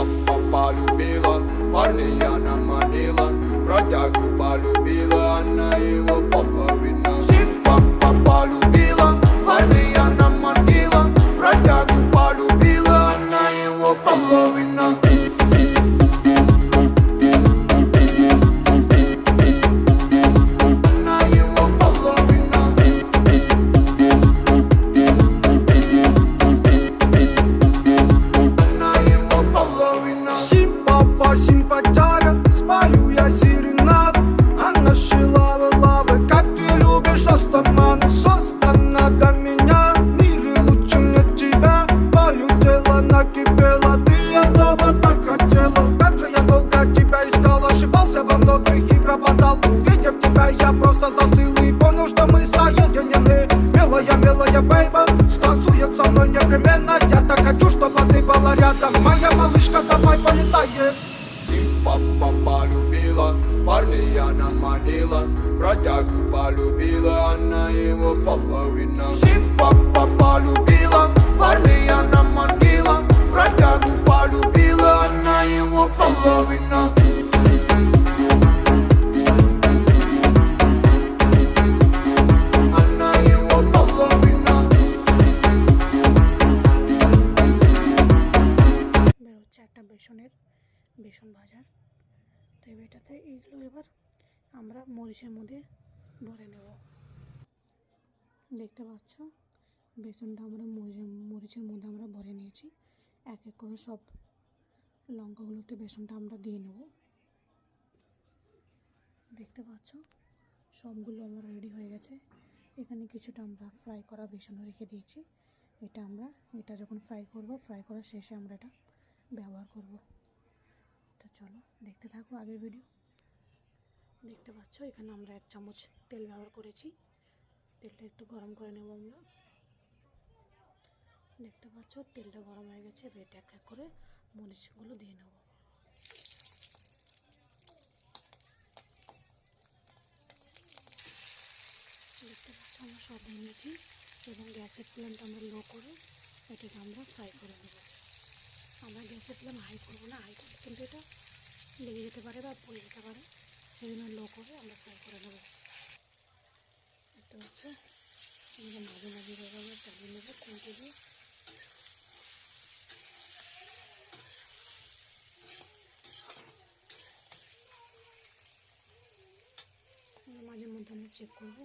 папа полюбила, парня она манила, бродягу полюбила, она его половина. Сим папа полюбила, парня она манила, бродягу полюбила, она его половина. Симпатяга, спою я серенаду. Она шила лавы, как ты любишь растаманы. Создана для меня, в мире лучше нет тебя. Твое тело накипело, ты этого так хотела. Как же я долго тебя искал, ошибался во многих и пропадал. Увидев тебя, я просто застыл и понял, что мы соединены. Милая, милая бейба, станцует со мной непременно. Я так хочу, чтобы ты была рядом. Моя малышка, давай полетаем. Сим папа полюбила, парня она манила, бродягу полюбила, она его половина. Сим папа полюбила, парня она манила, бродягу полюбила, она его половина. Она его половина. বেরোচ্ছে একটা বেসন ভাজার। তো এটাতে এইগুলো এবার আমরা মরিচের মধ্যে ভরে নেব। দেখতে পাচ্ছ বেসনটা আমরা মরিচের মধ্যে আমরা ভরে নিয়েছি। এক এক করে সব লঙ্কাগুলোতে বেসনটা আমরা দিয়ে নেব। দেখতে পাচ্ছ সবগুলো আমার রেডি হয়ে গেছে। এখানে কিছুটা আমরা ফ্রাই করা বেসনও রেখে দিয়েছি। এটা যখন ফ্রাই করার শেষে আমরা এটা ব্যবহার করব। তো চলো দেখতে থাকো আগের ভিডিও। দেখতে পাচ্ছ এখানে আমরা 1 চামচ তেল ব্যবহার করেছি। তেলটা একটু গরম করে নেব আমরা। দেখতে পাচ্ছ তেলটা গরম হয়ে গেছে। এতে এক এক করে মরিচগুলো দিয়ে নেব। দেখতে পাচ্ছ আমরা সব দিয়ে নিয়েছি এবং গ্যাসের ফ্লেমটা আমরা লো করে এটাকে আমরা ফ্রাই করে নেব। আমরা গ্যাসের ফ্লেম হাই করবো না, হাই করলে কিন্তু এটা লেগে যেতে পারে বা পুড়ে যেতে পারে, সেই জন্য লো করে আমরা ফ্রাই করে নেব। দেখতে পাচ্ছ আমরা মাঝে মাঝে আমরা চালিয়ে নেব খুঁটি দিয়ে। মাঝে মধ্যে আমরা চেক করবো।